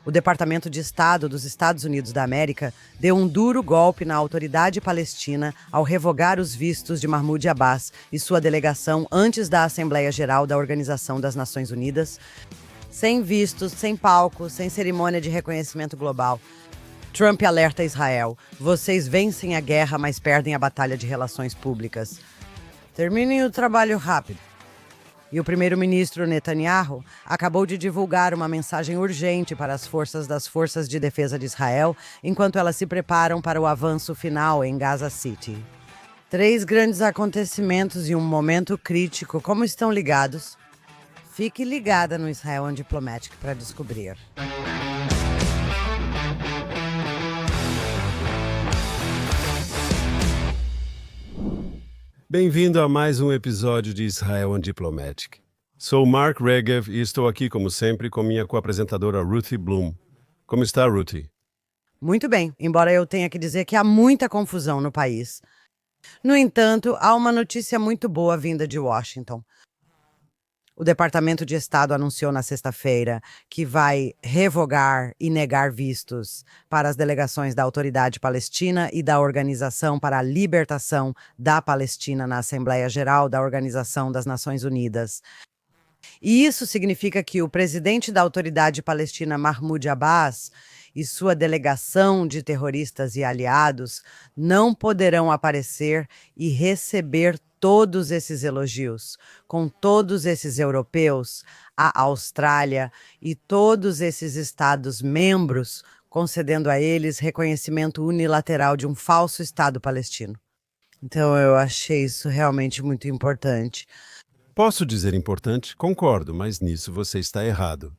O Departamento de Estado dos Estados Unidos da América deu um duro golpe na autoridade palestina ao revogar os vistos de Mahmoud Abbas e sua delegação antes da Assembleia Geral da Organização das Nações Unidas, sem vistos, sem palco, sem cerimônia de reconhecimento global. Trump alerta Israel: vocês vencem a guerra, mas perdem a batalha de relações públicas. Terminem o trabalho rápido. E o primeiro-ministro Netanyahu acabou de divulgar uma mensagem urgente para as Forças de Defesa de Israel, enquanto elas se preparam para o avanço final em Gaza City. 3 grandes acontecimentos e um momento crítico. Como estão ligados? Fique ligada no Israel on Diplomatic para descobrir. Bem-vindo a mais um episódio de Israel on Diplomatic. Sou Mark Regev e estou aqui, como sempre, com minha co-apresentadora Ruthie Bloom. Como está, Ruthie? Muito bem, embora eu tenha que dizer que há muita confusão no país. No entanto, há uma notícia muito boa vinda de Washington. O Departamento de Estado anunciou na sexta-feira que vai revogar e negar vistos para as delegações da Autoridade Palestina e da Organização para a Libertação da Palestina na Assembleia Geral da Organização das Nações Unidas. E isso significa que o presidente da Autoridade Palestina, Mahmoud Abbas, e sua delegação de terroristas e aliados não poderão aparecer e receber todos esses elogios, com todos esses europeus, a Austrália e todos esses Estados-membros concedendo a eles reconhecimento unilateral de um falso Estado palestino. Então eu achei isso realmente muito importante. Posso dizer importante? Concordo, mas nisso você está errado.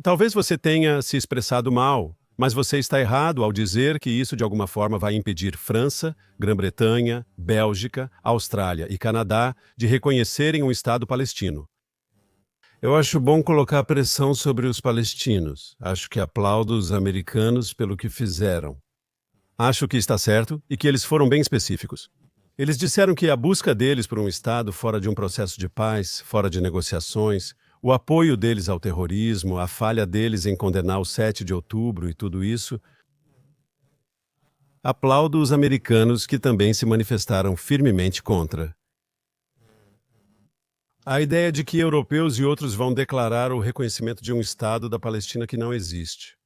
Talvez você tenha se expressado mal, mas você está errado ao dizer que isso de alguma forma vai impedir França, Grã-Bretanha, Bélgica, Austrália e Canadá de reconhecerem um Estado palestino. Eu acho bom colocar pressão sobre os palestinos. Acho que aplaudo os americanos pelo que fizeram. Acho que está certo e que eles foram bem específicos. Eles disseram que a busca deles por um Estado fora de um processo de paz, fora de negociações, o apoio deles ao terrorismo, a falha deles em condenar o 7 de outubro e tudo isso. Aplaudo os americanos que também se manifestaram firmemente contra. A ideia de que europeus e outros vão declarar o reconhecimento de um Estado da Palestina que não existe.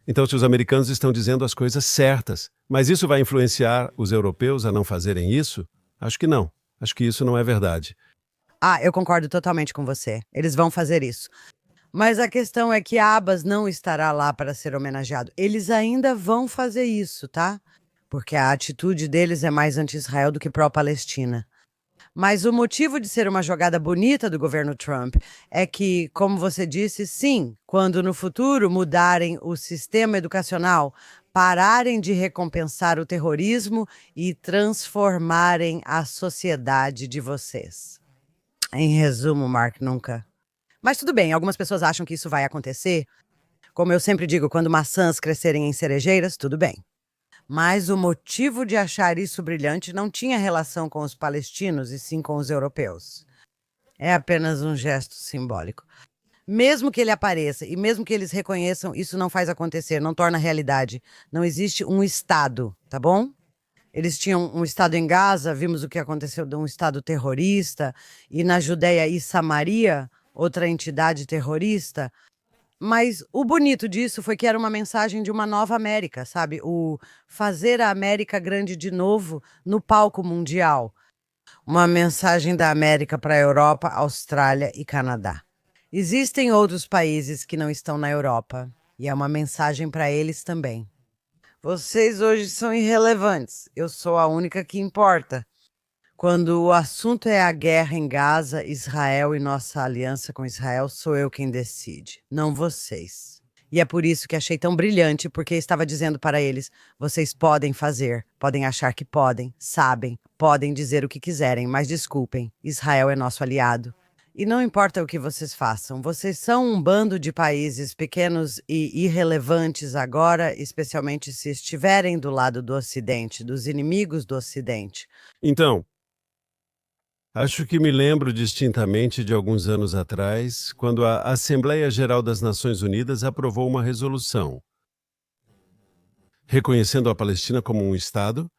Então, se os americanos estão dizendo as coisas certas, mas isso vai influenciar os europeus a não fazerem isso? Acho que não. Acho que isso não é verdade. Eu concordo totalmente com você. Eles vão fazer isso. Mas a questão é que Abbas não estará lá para ser homenageado. Eles ainda vão fazer isso, tá? Porque a atitude deles é mais anti-Israel do que pró-Palestina. Mas o motivo de ser uma jogada bonita do governo Trump é que, como você disse, sim, quando no futuro mudarem o sistema educacional, pararem de recompensar o terrorismo e transformarem a sociedade de vocês. Em resumo, Mark, nunca. Mas tudo bem, algumas pessoas acham que isso vai acontecer. Como eu sempre digo, quando maçãs crescerem em cerejeiras, tudo bem. Mas o motivo de achar isso brilhante não tinha relação com os palestinos e sim com os europeus. É apenas um gesto simbólico. Mesmo que ele apareça e mesmo que eles reconheçam, isso não faz acontecer, não torna realidade. Não existe um Estado, tá bom? Eles tinham um Estado em Gaza, vimos o que aconteceu de um Estado terrorista, e na Judéia e Samaria, outra entidade terrorista. Mas o bonito disso foi que era uma mensagem de uma nova América, sabe? O fazer a América grande de novo no palco mundial. Uma mensagem da América para a Europa, Austrália e Canadá. Existem outros países que não estão na Europa, e é uma mensagem para eles também. Vocês hoje são irrelevantes. Eu sou a única que importa. Quando o assunto é a guerra em Gaza, Israel e nossa aliança com Israel, sou eu quem decide, não vocês. E é por isso que achei tão brilhante, porque estava dizendo para eles: vocês podem fazer, podem achar que podem, sabem, podem dizer o que quiserem, mas desculpem, Israel é nosso aliado. E não importa o que vocês façam, vocês são um bando de países pequenos e irrelevantes agora, especialmente se estiverem do lado do Ocidente, dos inimigos do Ocidente. Então, Acho que me lembro distintamente de alguns anos atrás, quando a Assembleia Geral das Nações Unidas aprovou uma resolução reconhecendo a Palestina como um Estado,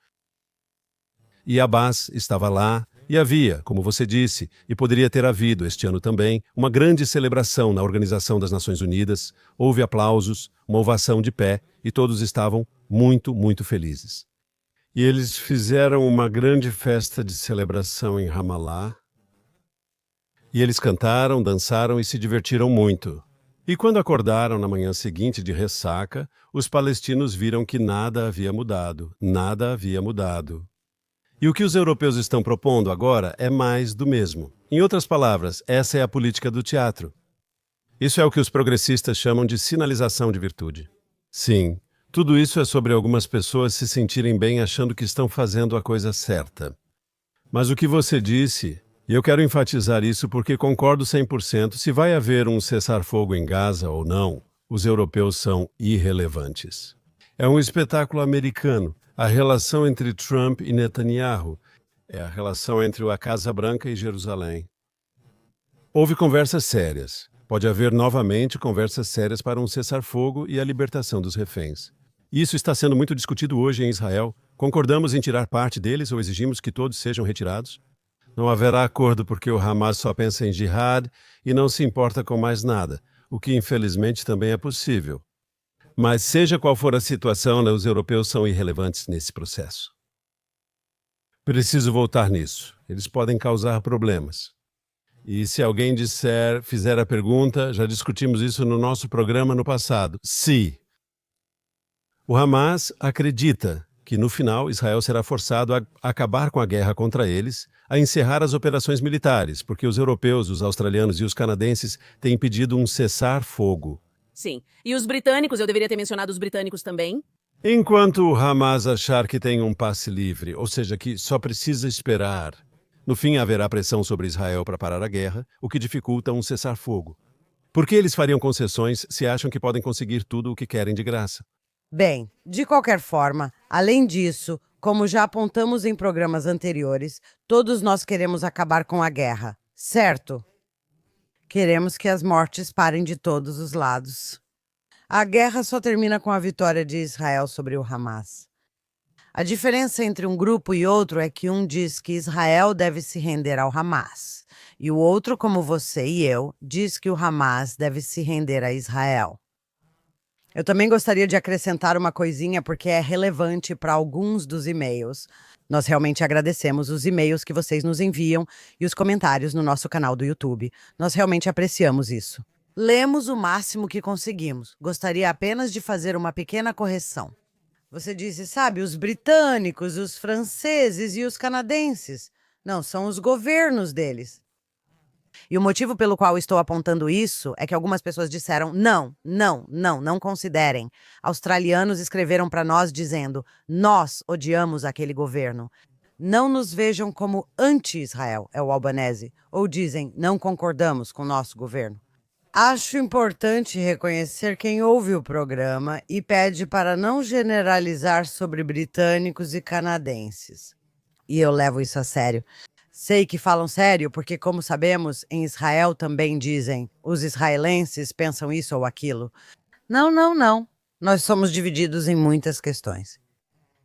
e Abbas estava lá, e havia, como você disse, e poderia ter havido este ano também, uma grande celebração na Organização das Nações Unidas, houve aplausos, uma ovação de pé, e todos estavam muito, muito felizes. E eles fizeram uma grande festa de celebração em Ramallah, e eles cantaram, dançaram e se divertiram muito. E quando acordaram na manhã seguinte de ressaca, os palestinos viram que nada havia mudado, nada havia mudado. E o que os europeus estão propondo agora é mais do mesmo. Em outras palavras, essa é a política do teatro. Isso é o que os progressistas chamam de sinalização de virtude. Sim, tudo isso é sobre algumas pessoas se sentirem bem achando que estão fazendo a coisa certa. Mas o que você disse, e eu quero enfatizar isso porque concordo 100%, se vai haver um cessar-fogo em Gaza ou não, os europeus são irrelevantes. É um espetáculo americano. A relação entre Trump e Netanyahu é a relação entre a Casa Branca e Jerusalém. Houve conversas sérias. Pode haver novamente conversas sérias para um cessar-fogo e a libertação dos reféns. Isso está sendo muito discutido hoje em Israel. Concordamos em tirar parte deles ou exigimos que todos sejam retirados? Não haverá acordo porque o Hamas só pensa em jihad e não se importa com mais nada, o que infelizmente também é possível. Mas seja qual for a situação, os europeus são irrelevantes nesse processo. Preciso voltar nisso. Eles podem causar problemas. E se alguém fizer a pergunta, já discutimos isso no nosso programa no passado. Se o Hamas acredita que no final Israel será forçado a acabar com a guerra contra eles, a encerrar as operações militares, porque os europeus, os australianos e os canadenses têm pedido um cessar-fogo. Sim. E os britânicos, eu deveria ter mencionado os britânicos também? Enquanto o Hamas achar que tem um passe livre, ou seja, que só precisa esperar, no fim haverá pressão sobre Israel para parar a guerra, o que dificulta um cessar-fogo. Por que eles fariam concessões se acham que podem conseguir tudo o que querem de graça? Bem, de qualquer forma, além disso, como já apontamos em programas anteriores, todos nós queremos acabar com a guerra, certo? Queremos que as mortes parem de todos os lados. A guerra só termina com a vitória de Israel sobre o Hamas. A diferença entre um grupo e outro é que um diz que Israel deve se render ao Hamas, e o outro, como você e eu, diz que o Hamas deve se render a Israel. Eu também gostaria de acrescentar uma coisinha porque é relevante para alguns dos e-mails. Nós realmente agradecemos os e-mails que vocês nos enviam e os comentários no nosso canal do YouTube. Nós realmente apreciamos isso. Lemos o máximo que conseguimos. Gostaria apenas de fazer uma pequena correção. Você disse, sabe, os britânicos, os franceses e os canadenses. Não, são os governos deles. E o motivo pelo qual estou apontando isso é que algumas pessoas disseram não considerem. Australianos escreveram para nós dizendo, nós odiamos aquele governo. Não nos vejam como anti-Israel, é o Albanese. Ou dizem, não concordamos com o nosso governo. Acho importante reconhecer quem ouve o programa e pede para não generalizar sobre britânicos e canadenses. E eu levo isso a sério. Sei que falam sério porque, como sabemos, em Israel também dizem os israelenses pensam isso ou aquilo. Não. Nós somos divididos em muitas questões.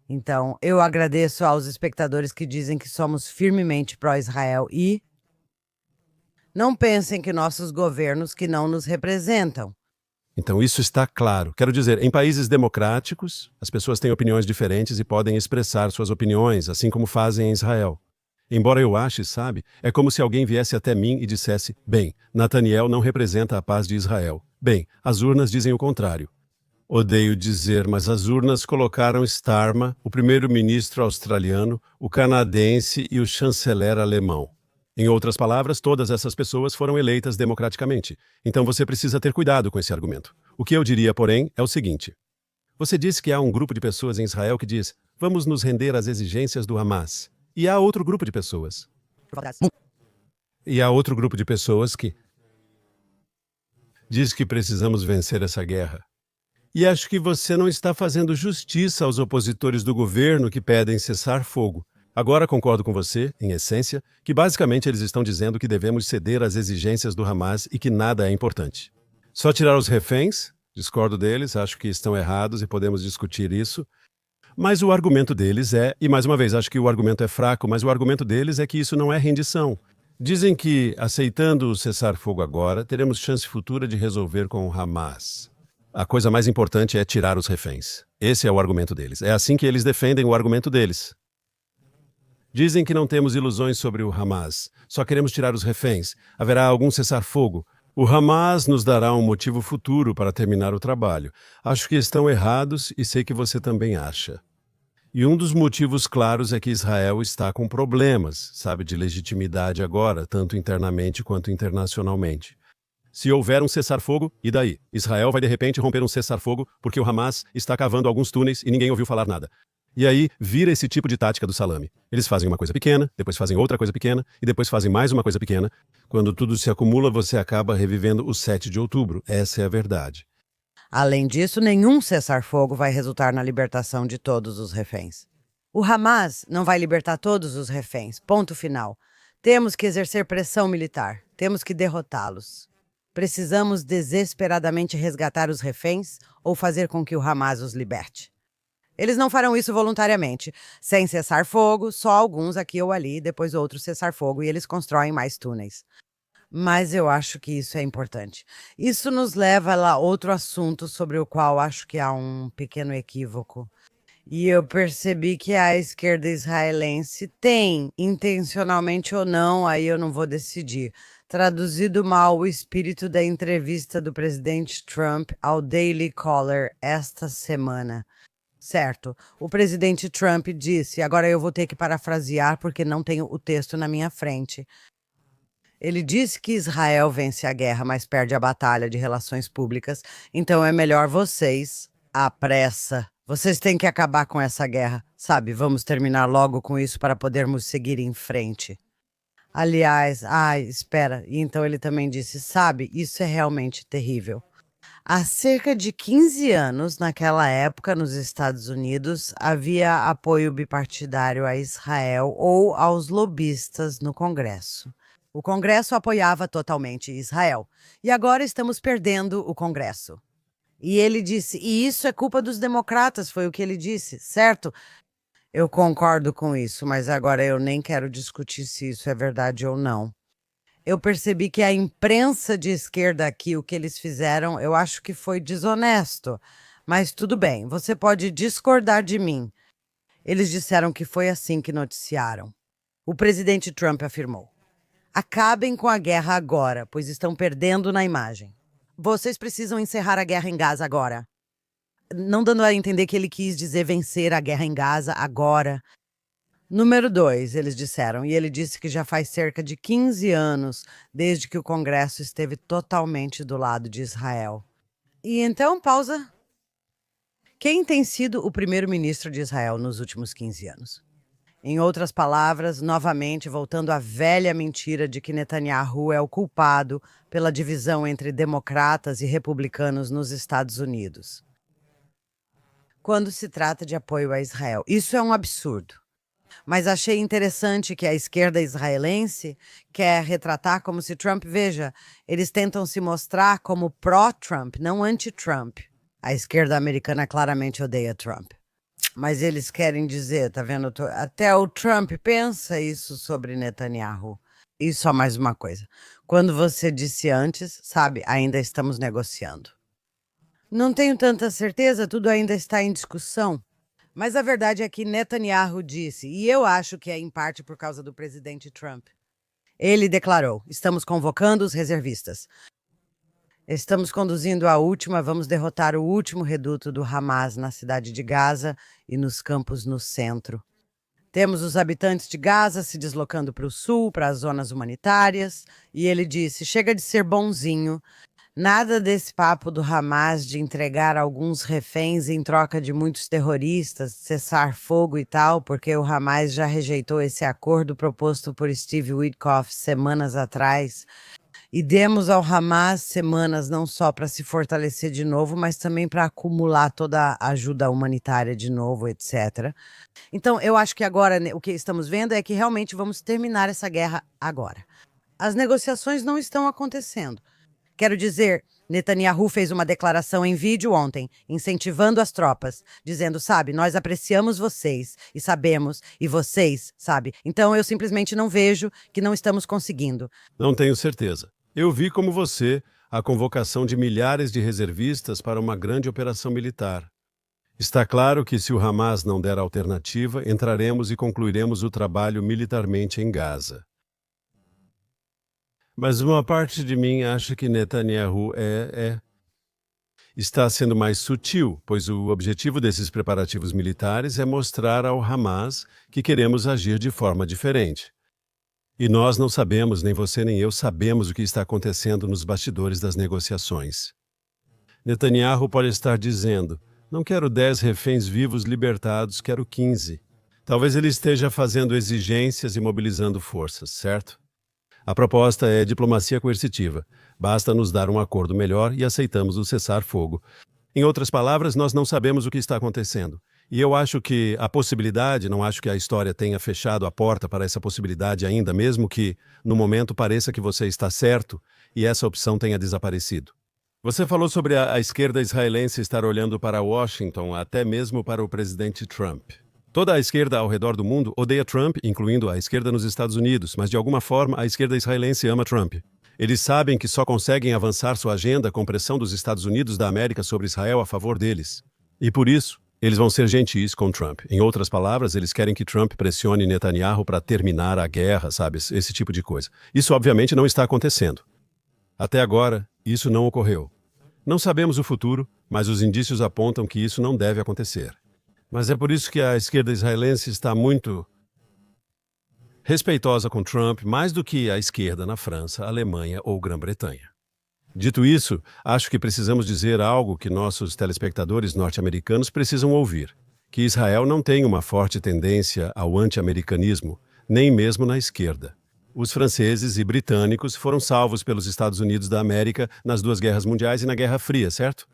Então, eu agradeço aos espectadores que dizem que somos firmemente pró-Israel e não pensem que nossos governos que não nos representam. Então isso está claro. Quero dizer, em países democráticos, as pessoas têm opiniões diferentes e podem expressar suas opiniões, assim como fazem em Israel. Embora eu ache, sabe, é como se alguém viesse até mim e dissesse, bem, Nataniel não representa a paz de Israel. Bem, as urnas dizem o contrário. Odeio dizer, mas as urnas colocaram Starmer, o primeiro-ministro australiano, o canadense e o chanceler alemão. Em outras palavras, todas essas pessoas foram eleitas democraticamente. Então você precisa ter cuidado com esse argumento. O que eu diria, porém, é o seguinte. Você disse que há um grupo de pessoas em Israel que diz, vamos nos render às exigências do Hamas. E há outro grupo de pessoas. E há outro grupo de pessoas que diz que precisamos vencer essa guerra. E acho que você não está fazendo justiça aos opositores do governo que pedem cessar fogo. Agora concordo com você, em essência, que basicamente eles estão dizendo que devemos ceder às exigências do Hamas e que nada é importante. Só tirar os reféns? Discordo deles, acho que estão errados e podemos discutir isso. Mas o argumento deles e mais uma vez, acho que o argumento é fraco, mas o argumento deles é que isso não é rendição. Dizem que, aceitando o cessar-fogo agora, teremos chance futura de resolver com o Hamas. A coisa mais importante é tirar os reféns. Esse é o argumento deles. É assim que eles defendem o argumento deles. Dizem que não temos ilusões sobre o Hamas. Só queremos tirar os reféns. Haverá algum cessar-fogo. O Hamas nos dará um motivo futuro para terminar o trabalho. Acho que estão errados e sei que você também acha. E um dos motivos claros é que Israel está com problemas, sabe, de legitimidade agora, tanto internamente quanto internacionalmente. Se houver um cessar-fogo, e daí? Israel vai de repente romper um cessar-fogo porque o Hamas está cavando alguns túneis e ninguém ouviu falar nada. E aí vira esse tipo de tática do salame. Eles fazem uma coisa pequena, depois fazem outra coisa pequena e depois fazem mais uma coisa pequena. Quando tudo se acumula, você acaba revivendo o 7 de outubro. Essa é a verdade. Além disso, nenhum cessar-fogo vai resultar na libertação de todos os reféns. O Hamas não vai libertar todos os reféns. Ponto final. Temos que exercer pressão militar. Temos que derrotá-los. Precisamos desesperadamente resgatar os reféns ou fazer com que o Hamas os liberte. Eles não farão isso voluntariamente. Sem cessar fogo, só alguns aqui ou ali, depois outros cessar fogo e eles constroem mais túneis. Mas eu acho que isso é importante. Isso nos leva a outro assunto sobre o qual acho que há um pequeno equívoco. E eu percebi que a esquerda israelense tem, intencionalmente ou não, aí eu não vou decidir, traduzido mal o espírito da entrevista do presidente Trump ao Daily Caller esta semana. Certo, o presidente Trump disse, agora eu vou ter que parafrasear porque não tenho o texto na minha frente. Ele disse que Israel vence a guerra, mas perde a batalha de relações públicas, então é melhor vocês, à pressa. Vocês têm que acabar com essa guerra, sabe? Vamos terminar logo com isso para podermos seguir em frente. Aliás, espera, e então ele também disse, sabe, isso é realmente terrível. Há cerca de 15 anos, naquela época, nos Estados Unidos, havia apoio bipartidário a Israel ou aos lobistas no Congresso. O Congresso apoiava totalmente Israel. E agora estamos perdendo o Congresso. E ele disse, e isso é culpa dos democratas, foi o que ele disse, certo? Eu concordo com isso, mas agora eu nem quero discutir se isso é verdade ou não. Eu percebi que a imprensa de esquerda aqui, o que eles fizeram, eu acho que foi desonesto. Mas tudo bem, você pode discordar de mim. Eles disseram que foi assim que noticiaram. O presidente Trump afirmou. Acabem com a guerra agora, pois estão perdendo na imagem. Vocês precisam encerrar a guerra em Gaza agora. Não dando a entender que ele quis dizer vencer a guerra em Gaza agora. Número 2, eles disseram, e ele disse que já faz cerca de 15 anos desde que o Congresso esteve totalmente do lado de Israel. E então, pausa. Quem tem sido o primeiro-ministro de Israel nos últimos 15 anos? Em outras palavras, novamente voltando à velha mentira de que Netanyahu é o culpado pela divisão entre democratas e republicanos nos Estados Unidos. Quando se trata de apoio a Israel, isso é um absurdo. Mas achei interessante que a esquerda israelense quer retratar como se Trump, veja, eles tentam se mostrar como pró-Trump, não anti-Trump. A esquerda americana claramente odeia Trump. Mas eles querem dizer, tá vendo? Até o Trump pensa isso sobre Netanyahu. E só mais uma coisa. Quando você disse antes, sabe, ainda estamos negociando. Não tenho tanta certeza, tudo ainda está em discussão. Mas a verdade é que Netanyahu disse, e eu acho que é em parte por causa do presidente Trump. Ele declarou, estamos convocando os reservistas. Estamos conduzindo vamos derrotar o último reduto do Hamas na cidade de Gaza e nos campos no centro. Temos os habitantes de Gaza se deslocando para o sul, para as zonas humanitárias, e ele disse, chega de ser bonzinho, nada desse papo do Hamas de entregar alguns reféns em troca de muitos terroristas, cessar fogo e tal, porque o Hamas já rejeitou esse acordo proposto por Steve Witkoff semanas atrás. e demos ao Hamas semanas não só para se fortalecer de novo, mas também para acumular toda a ajuda humanitária de novo, etc. Então, eu acho que agora o que estamos vendo é que realmente vamos terminar essa guerra agora. As negociações não estão acontecendo. Quero dizer, Netanyahu fez uma declaração em vídeo ontem, incentivando as tropas, dizendo, sabe, nós apreciamos vocês e sabemos, e vocês, sabe? Então eu simplesmente não vejo que não estamos conseguindo. Não tenho certeza. Eu vi como você a convocação de milhares de reservistas para uma grande operação militar. Está claro que se o Hamas não der alternativa, entraremos e concluiremos o trabalho militarmente em Gaza. Mas uma parte de mim acha que Netanyahu está sendo mais sutil, pois o objetivo desses preparativos militares é mostrar ao Hamas que queremos agir de forma diferente. E nós não sabemos, nem você nem eu sabemos o que está acontecendo nos bastidores das negociações. Netanyahu pode estar dizendo, não quero 10 reféns vivos libertados, quero 15. Talvez ele esteja fazendo exigências e mobilizando forças, certo? A proposta é diplomacia coercitiva. Basta nos dar um acordo melhor e aceitamos o cessar-fogo. Em outras palavras, nós não sabemos o que está acontecendo. E eu acho que a possibilidade, não acho que a história tenha fechado a porta para essa possibilidade ainda, mesmo que, no momento, pareça que você está certo e essa opção tenha desaparecido. Você falou sobre a esquerda israelense estar olhando para Washington, até mesmo para o presidente Trump. Toda a esquerda ao redor do mundo odeia Trump, incluindo a esquerda nos Estados Unidos, mas de alguma forma a esquerda israelense ama Trump. Eles sabem que só conseguem avançar sua agenda com pressão dos Estados Unidos da América sobre Israel a favor deles. E por isso, eles vão ser gentis com Trump. Em outras palavras, eles querem que Trump pressione Netanyahu para terminar a guerra, sabe? Esse tipo de coisa. Isso obviamente não está acontecendo. Até agora, isso não ocorreu. Não sabemos o futuro, mas os indícios apontam que isso não deve acontecer. Mas é por isso que a esquerda israelense está muito respeitosa com Trump, mais do que a esquerda na França, Alemanha ou Grã-Bretanha. Dito isso, acho que precisamos dizer algo que nossos telespectadores norte-americanos precisam ouvir, que Israel não tem uma forte tendência ao anti-americanismo, nem mesmo na esquerda. Os franceses e britânicos foram salvos pelos Estados Unidos da América nas 2 guerras mundiais e na Guerra Fria, certo?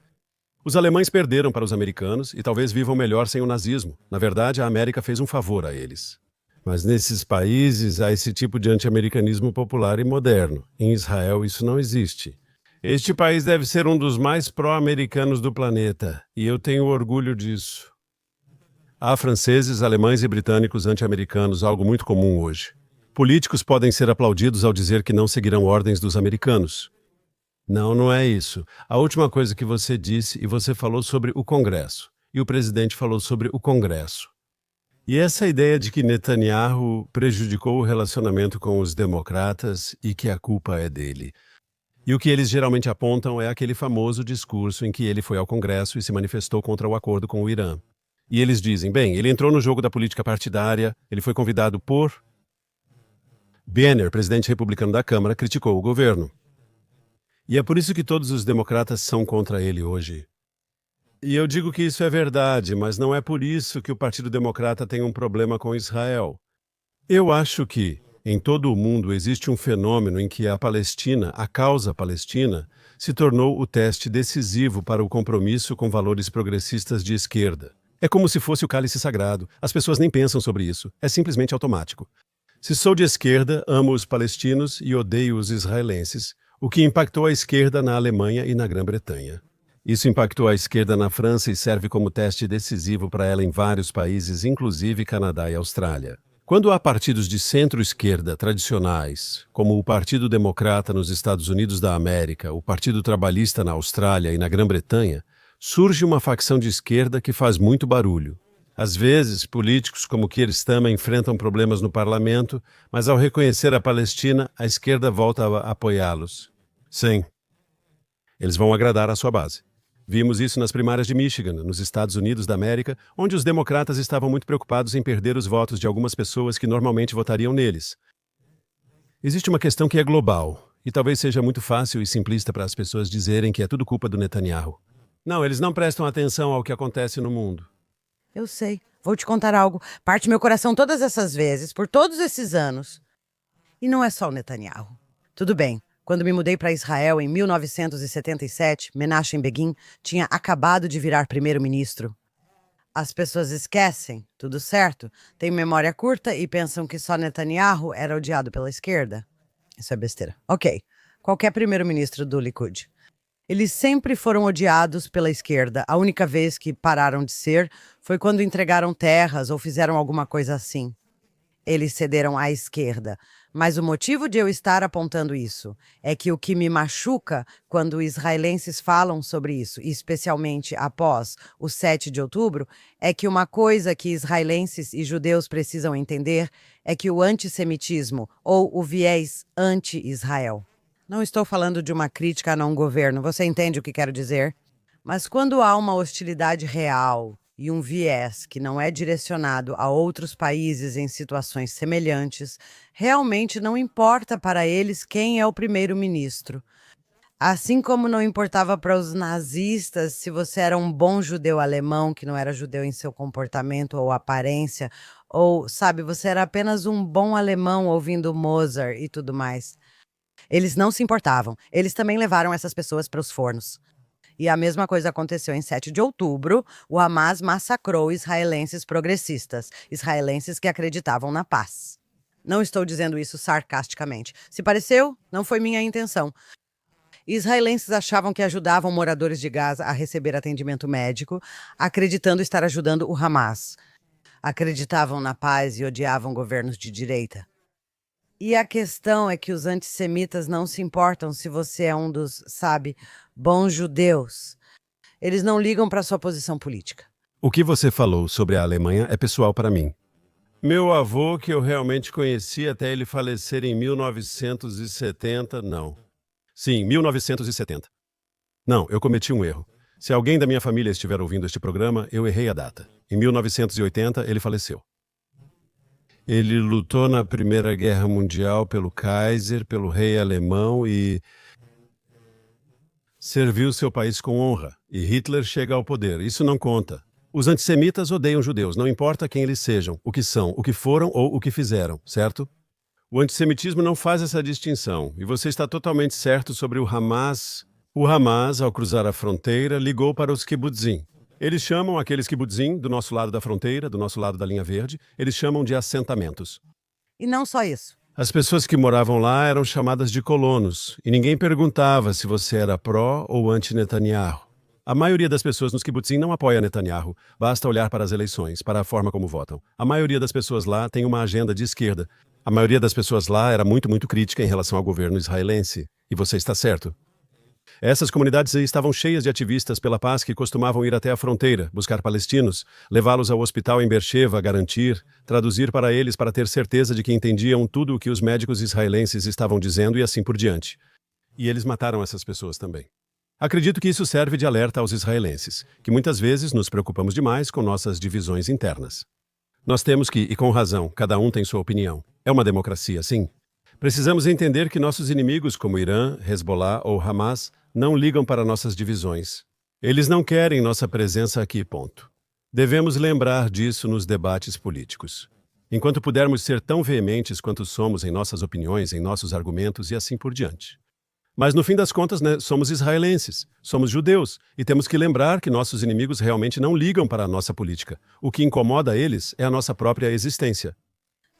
Os alemães perderam para os americanos e talvez vivam melhor sem o nazismo. Na verdade, a América fez um favor a eles. Mas nesses países há esse tipo de anti-americanismo popular e moderno. Em Israel isso não existe. Este país deve ser um dos mais pró-americanos do planeta, e eu tenho orgulho disso. Há franceses, alemães e britânicos anti-americanos, algo muito comum hoje. Políticos podem ser aplaudidos ao dizer que não seguirão ordens dos americanos. Não, não é isso. A última coisa que você disse, e você falou sobre o Congresso. E o presidente falou sobre o Congresso. E essa ideia de que Netanyahu prejudicou o relacionamento com os democratas e que a culpa é dele. E o que eles geralmente apontam é aquele famoso discurso em que ele foi ao Congresso e se manifestou contra o acordo com o Irã. E eles dizem, bem, ele entrou no jogo da política partidária, ele foi convidado por... Boehner, presidente republicano da Câmara, criticou o governo. E é por isso que todos os democratas são contra ele hoje. E eu digo que isso é verdade, mas não é por isso que o Partido Democrata tem um problema com Israel. Eu acho que, em todo o mundo, existe um fenômeno em que a Palestina, a causa palestina, se tornou o teste decisivo para o compromisso com valores progressistas de esquerda. É como se fosse o cálice sagrado. As pessoas nem pensam sobre isso. É simplesmente automático. Se sou de esquerda, amo os palestinos e odeio os israelenses, o que impactou a esquerda na Alemanha e na Grã-Bretanha. Isso impactou a esquerda na França e serve como teste decisivo para ela em vários países, inclusive Canadá e Austrália. Quando há partidos de centro-esquerda tradicionais, como o Partido Democrata nos Estados Unidos da América, o Partido Trabalhista na Austrália e na Grã-Bretanha, surge uma facção de esquerda que faz muito barulho. Às vezes, políticos como Keir Starmer enfrentam problemas no parlamento, mas ao reconhecer a Palestina, a esquerda volta a apoiá-los. Sim, eles vão agradar a sua base. Vimos isso nas primárias de Michigan, nos Estados Unidos da América, onde os democratas estavam muito preocupados em perder os votos de algumas pessoas que normalmente votariam neles. Existe uma questão que é global, e talvez seja muito fácil e simplista para as pessoas dizerem que é tudo culpa do Netanyahu. Não, eles não prestam atenção ao que acontece no mundo. Eu sei. Vou te contar algo. Parte meu coração todas essas vezes, por todos esses anos. E não é só o Netanyahu. Tudo bem. Quando me mudei para Israel em 1977, Menachem Begin tinha acabado de virar primeiro-ministro. As pessoas esquecem, tudo certo, têm memória curta e pensam que só Netanyahu era odiado pela esquerda. Isso é besteira. Ok, qualquer primeiro-ministro do Likud. Eles sempre foram odiados pela esquerda. A única vez que pararam de ser foi quando entregaram terras ou fizeram alguma coisa assim. Eles cederam à esquerda. Mas o motivo de eu estar apontando isso é que o que me machuca quando israelenses falam sobre isso, e especialmente após o 7 de outubro, é que uma coisa que israelenses e judeus precisam entender é que o antissemitismo, ou o viés anti-Israel. Não estou falando de uma crítica a não governo, você entende o que quero dizer? Mas quando há uma hostilidade real e um viés que não é direcionado a outros países em situações semelhantes, realmente não importa para eles quem é o primeiro-ministro. Assim como não importava para os nazistas se você era um bom judeu alemão que não era judeu em seu comportamento ou aparência, ou, sabe, você era apenas um bom alemão ouvindo Mozart e tudo mais. Eles não se importavam. Eles também levaram essas pessoas para os fornos. E a mesma coisa aconteceu em 7 de outubro. O Hamas massacrou israelenses progressistas, israelenses que acreditavam na paz. Não estou dizendo isso sarcasticamente. Se pareceu, não foi minha intenção. Israelenses achavam que ajudavam moradores de Gaza a receber atendimento médico, acreditando estar ajudando o Hamas. Acreditavam na paz e odiavam governos de direita. E a questão é que os antissemitas não se importam se você é um dos, sabe, bons judeus. Eles não ligam para sua posição política. O que você falou sobre a Alemanha é pessoal para mim. Meu avô, que eu realmente conheci até ele falecer em 1970, não. Sim, 1970. Não, eu cometi um erro. Se alguém da minha família estiver ouvindo este programa, eu errei a data. Em 1980, ele faleceu. Ele lutou na Primeira Guerra Mundial pelo Kaiser, pelo rei alemão e serviu seu país com honra. E Hitler chega ao poder. Isso não conta. Os antissemitas odeiam judeus, não importa quem eles sejam, o que são, o que foram ou o que fizeram, certo? O antissemitismo não faz essa distinção. E você está totalmente certo sobre o Hamas. O Hamas, ao cruzar a fronteira, ligou para os kibbutzim. Eles chamam aqueles kibbutzim do nosso lado da fronteira, do nosso lado da linha verde, eles chamam de assentamentos. E não só isso. As pessoas que moravam lá eram chamadas de colonos, e ninguém perguntava se você era pró ou anti-Netanyahu. A maioria das pessoas nos kibbutzim não apoia Netanyahu, basta olhar para as eleições, para a forma como votam. A maioria das pessoas lá tem uma agenda de esquerda. A maioria das pessoas lá era muito crítica em relação ao governo israelense, e você está certo. Essas comunidades estavam cheias de ativistas pela paz que costumavam ir até a fronteira, buscar palestinos, levá-los ao hospital em Beersheba, garantir, traduzir para eles para ter certeza de que entendiam tudo o que os médicos israelenses estavam dizendo e assim por diante. E eles mataram essas pessoas também. Acredito que isso serve de alerta aos israelenses, que muitas vezes nos preocupamos demais com nossas divisões internas. Nós temos que, e com razão, cada um tem sua opinião. É uma democracia, sim. Precisamos entender que nossos inimigos, como Irã, Hezbollah ou Hamas, não ligam para nossas divisões. Eles não querem nossa presença aqui, ponto. Devemos lembrar disso nos debates políticos. Enquanto pudermos ser tão veementes quanto somos em nossas opiniões, em nossos argumentos e assim por diante. Mas no fim das contas, somos israelenses, somos judeus, e temos que lembrar que nossos inimigos realmente não ligam para a nossa política. O que incomoda eles é a nossa própria existência.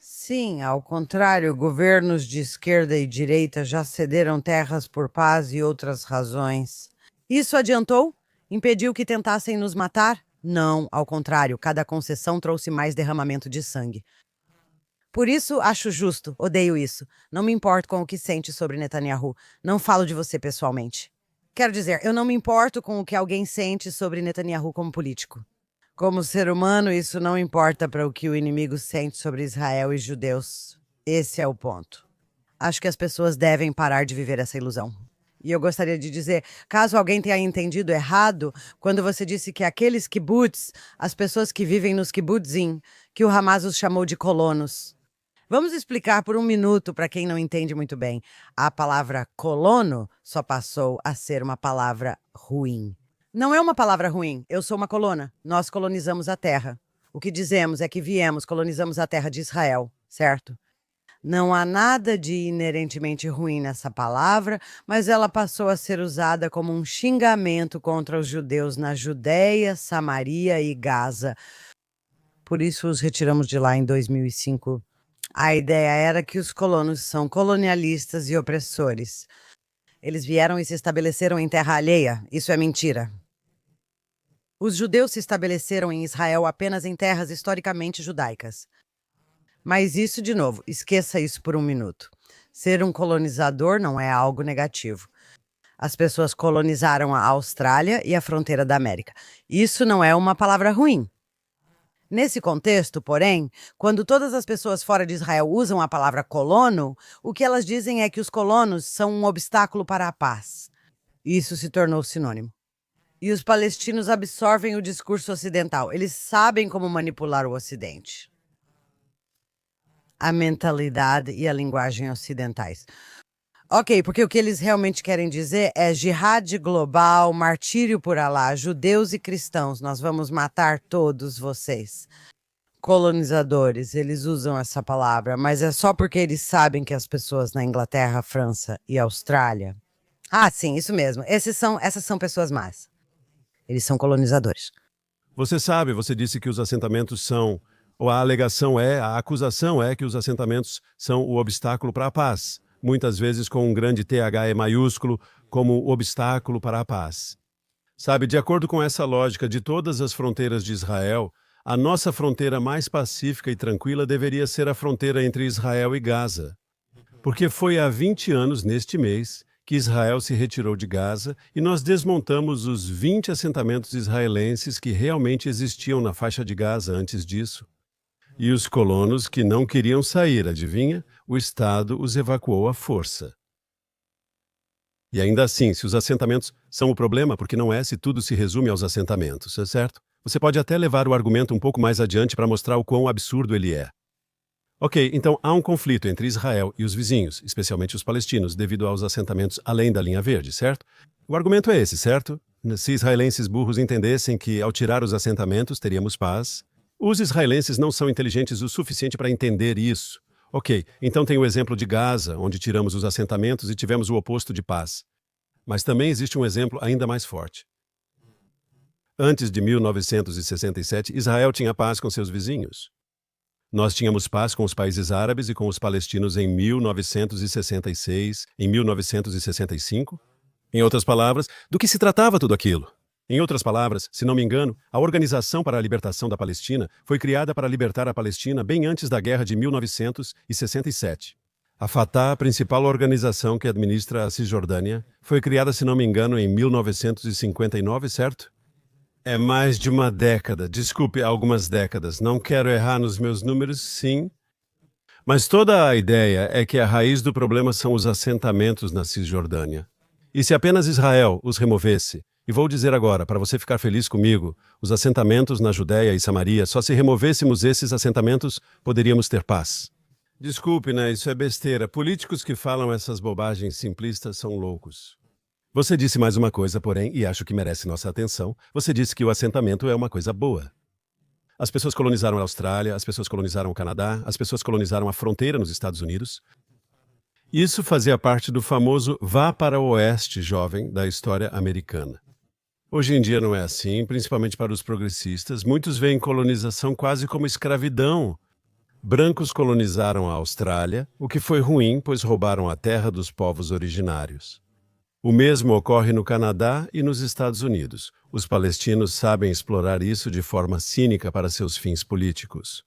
Sim, ao contrário, governos de esquerda e direita já cederam terras por paz e outras razões. Isso adiantou? Impediu que tentassem nos matar? Não, ao contrário, cada concessão trouxe mais derramamento de sangue. Por isso, acho justo, odeio isso. Não me importo com o que sente sobre Netanyahu. Não falo de você pessoalmente. Quero dizer, eu não me importo com o que alguém sente sobre Netanyahu como político. Como ser humano, isso não importa para o que o inimigo sente sobre Israel e judeus. Esse é o ponto. Acho que as pessoas devem parar de viver essa ilusão. E eu gostaria de dizer, caso alguém tenha entendido errado, quando você disse que aqueles kibbutz, as pessoas que vivem nos kibbutzim, que o Hamas os chamou de colonos. Vamos explicar por um minuto para quem não entende muito bem. A palavra colono só passou a ser uma palavra ruim. Não é uma palavra ruim. Eu sou uma colona. Nós colonizamos a terra. O que dizemos é que viemos, colonizamos a terra de Israel, certo? Não há nada de inerentemente ruim nessa palavra, mas ela passou a ser usada como um xingamento contra os judeus na Judéia, Samaria e Gaza. Por isso os retiramos de lá em 2005. A ideia era que os colonos são colonialistas e opressores. Eles vieram e se estabeleceram em terra alheia. Isso é mentira. Os judeus se estabeleceram em Israel apenas em terras historicamente judaicas. Mas isso, de novo, esqueça isso por um minuto. Ser um colonizador não é algo negativo. As pessoas colonizaram a Austrália e a fronteira da América. Isso não é uma palavra ruim. Nesse contexto, porém, quando todas as pessoas fora de Israel usam a palavra colono, o que elas dizem é que os colonos são um obstáculo para a paz. Isso se tornou sinônimo. E os palestinos absorvem o discurso ocidental. Eles sabem como manipular o Ocidente. A mentalidade e a linguagem ocidentais. Ok, porque o que eles realmente querem dizer é jihad global, martírio por Alá, judeus e cristãos, nós vamos matar todos vocês. Colonizadores, eles usam essa palavra, mas é só porque eles sabem que as pessoas na Inglaterra, França e Austrália... Ah, sim, isso mesmo. Essas são pessoas más. Eles são colonizadores. Você sabe, você disse que os assentamentos são... Ou a acusação é que os assentamentos são o obstáculo para a paz. Muitas vezes com um grande THE maiúsculo, como obstáculo para a paz. Sabe, de acordo com essa lógica de todas as fronteiras de Israel, a nossa fronteira mais pacífica e tranquila deveria ser a fronteira entre Israel e Gaza. Porque foi há 20 anos, neste mês, que Israel se retirou de Gaza e nós desmontamos os 20 assentamentos israelenses que realmente existiam na faixa de Gaza antes disso. E os colonos que não queriam sair, adivinha? O Estado os evacuou à força. E ainda assim, se os assentamentos são o problema, porque não é se tudo se resume aos assentamentos, é certo? Você pode até levar o argumento um pouco mais adiante para mostrar o quão absurdo ele é. Ok, então há um conflito entre Israel e os vizinhos, especialmente os palestinos, devido aos assentamentos além da linha verde, certo? O argumento é esse, certo? Se israelenses burros entendessem que, ao tirar os assentamentos, teríamos paz... Os israelenses não são inteligentes o suficiente para entender isso. Ok, então tem o exemplo de Gaza, onde tiramos os assentamentos e tivemos o oposto de paz. Mas também existe um exemplo ainda mais forte. Antes de 1967, Israel tinha paz com seus vizinhos. Nós tínhamos paz com os países árabes e com os palestinos em 1966, em 1965. Em outras palavras, do que se tratava tudo aquilo? Em outras palavras, se não me engano, a Organização para a Libertação da Palestina foi criada para libertar a Palestina bem antes da Guerra de 1967. A Fatah, a principal organização que administra a Cisjordânia, foi criada, se não me engano, em 1959, certo? É mais de uma década, desculpe, algumas décadas. Não quero errar nos meus números, sim. Mas toda a ideia é que a raiz do problema são os assentamentos na Cisjordânia. E se apenas Israel os removesse, e vou dizer agora, para você ficar feliz comigo, os assentamentos na Judéia e Samaria, só se removêssemos esses assentamentos, poderíamos ter paz. Desculpe, né? Isso é besteira. Políticos que falam essas bobagens simplistas são loucos. Você disse mais uma coisa, porém, e acho que merece nossa atenção. Você disse que o assentamento é uma coisa boa. As pessoas colonizaram a Austrália, as pessoas colonizaram o Canadá, as pessoas colonizaram a fronteira nos Estados Unidos. Isso fazia parte do famoso vá para o oeste, jovem, da história americana. Hoje em dia não é assim, principalmente para os progressistas. Muitos veem colonização quase como escravidão. Brancos colonizaram a Austrália, o que foi ruim, pois roubaram a terra dos povos originários. O mesmo ocorre no Canadá e nos Estados Unidos. Os palestinos sabem explorar isso de forma cínica para seus fins políticos.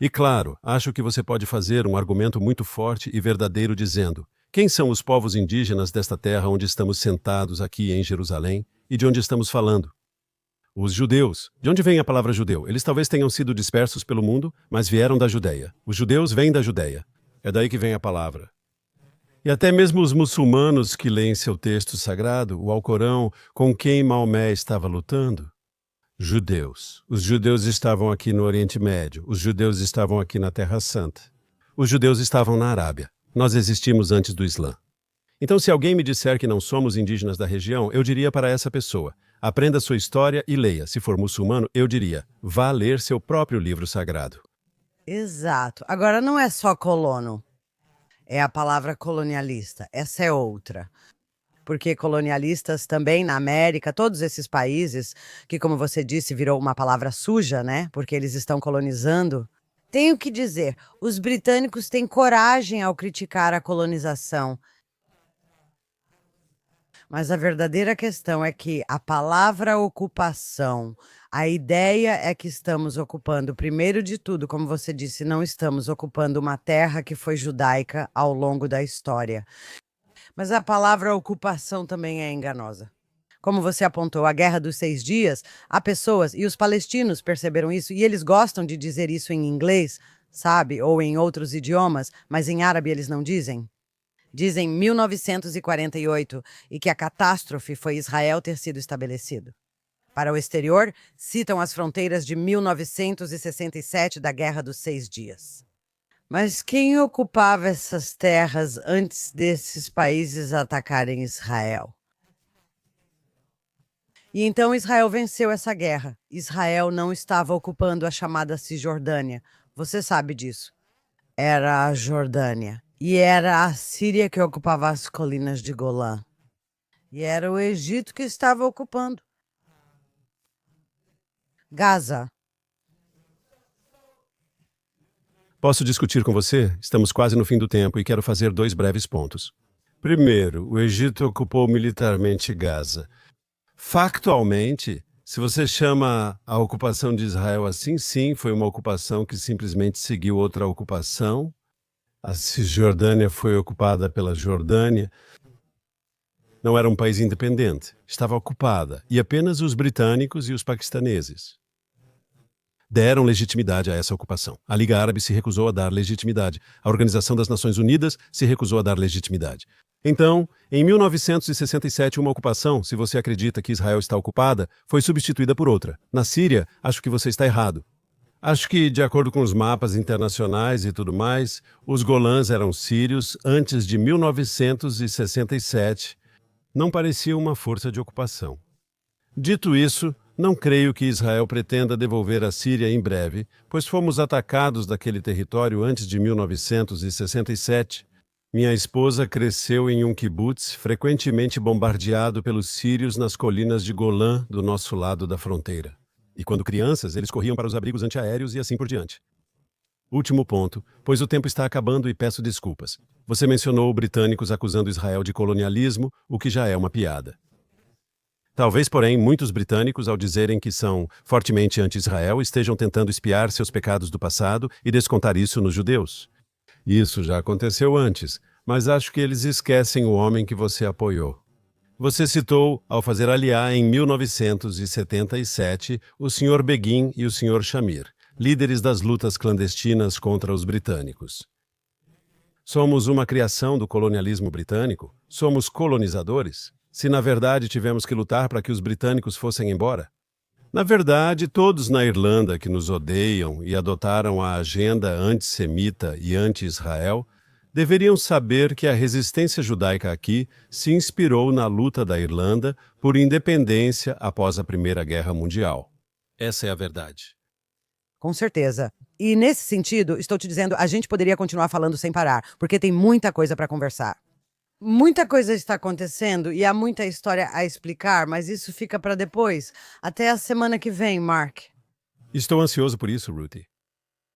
E claro, acho que você pode fazer um argumento muito forte e verdadeiro dizendo: quem são os povos indígenas desta terra onde estamos sentados aqui em Jerusalém e de onde estamos falando? Os judeus. De onde vem a palavra judeu? Eles talvez tenham sido dispersos pelo mundo, mas vieram da Judéia. Os judeus vêm da Judéia. É daí que vem a palavra. E até mesmo os muçulmanos que leem seu texto sagrado, o Alcorão, com quem Maomé estava lutando? Judeus. Os judeus estavam aqui no Oriente Médio. Os judeus estavam aqui na Terra Santa. Os judeus estavam na Arábia. Nós existimos antes do Islã. Então, se alguém me disser que não somos indígenas da região, eu diria para essa pessoa: aprenda sua história e leia. Se for muçulmano, eu diria: vá ler seu próprio livro sagrado. Exato. Agora, não é só colono. é a palavra colonialista. Essa é outra. Porque colonialistas também na América, todos esses países, que, como você disse, virou uma palavra suja, né? Porque eles estão colonizando. Tenho que dizer, os britânicos têm coragem ao criticar a colonização. Mas a verdadeira questão é que a palavra ocupação, a ideia é que estamos ocupando, primeiro de tudo, como você disse, não estamos ocupando uma terra que foi judaica ao longo da história. Mas a palavra ocupação também é enganosa. Como você apontou, a Guerra dos 6 Dias, há pessoas, e os palestinos perceberam isso, e eles gostam de dizer isso em inglês, sabe, ou em outros idiomas, mas em árabe eles não dizem. Dizem 1948 e que a catástrofe foi Israel ter sido estabelecido. Para o exterior, citam as fronteiras de 1967 da Guerra dos 6 Dias. Mas quem ocupava essas terras antes desses países atacarem Israel? E então Israel venceu essa guerra. Israel não estava ocupando a chamada Cisjordânia. Você sabe disso. Era a Jordânia. E era a Síria que ocupava as colinas de Golã. E era o Egito que estava ocupando Gaza. Posso discutir com você? Estamos quase no fim do tempo e quero fazer 2 breves pontos. Primeiro, o Egito ocupou militarmente Gaza. Factualmente, se você chama a ocupação de Israel assim, sim, foi uma ocupação que simplesmente seguiu outra ocupação. A Cisjordânia foi ocupada pela Jordânia. Não era um país independente, estava ocupada, e apenas os britânicos e os paquistaneses deram legitimidade a essa ocupação. A Liga Árabe se recusou a dar legitimidade. A Organização das Nações Unidas se recusou a dar legitimidade. Então, em 1967, uma ocupação, se você acredita que Israel está ocupada, foi substituída por outra. Na Síria, acho que você está errado. Acho que, de acordo com os mapas internacionais e tudo mais, os Golãs eram sírios antes de 1967. Não parecia uma força de ocupação. Dito isso, não creio que Israel pretenda devolver a Síria em breve, pois fomos atacados daquele território antes de 1967. Minha esposa cresceu em um quibutz frequentemente bombardeado pelos sírios nas colinas de Golã, do nosso lado da fronteira. E quando crianças, eles corriam para os abrigos antiaéreos e assim por diante. Último ponto, pois o tempo está acabando e peço desculpas. Você mencionou britânicos acusando Israel de colonialismo, o que já é uma piada. Talvez, porém, muitos britânicos, ao dizerem que são fortemente anti-Israel, estejam tentando espiar seus pecados do passado e descontar isso nos judeus. Isso já aconteceu antes, mas acho que eles esquecem o homem que você apoiou. Você citou, ao fazer aliar em 1977, o Sr. Begin e o Sr. Shamir, líderes das lutas clandestinas contra os britânicos. Somos uma criação do colonialismo britânico? Somos colonizadores? Se na verdade tivemos que lutar para que os britânicos fossem embora? Na verdade, todos na Irlanda que nos odeiam e adotaram a agenda antissemita e anti-Israel deveriam saber que a resistência judaica aqui se inspirou na luta da Irlanda por independência após a Primeira Guerra Mundial. Essa é a verdade. Com certeza. E nesse sentido, estou te dizendo, a gente poderia continuar falando sem parar, porque tem muita coisa para conversar. Muita coisa está acontecendo e há muita história a explicar, mas isso fica para depois. Até a semana que vem, Mark. Estou ansioso por isso, Ruthie.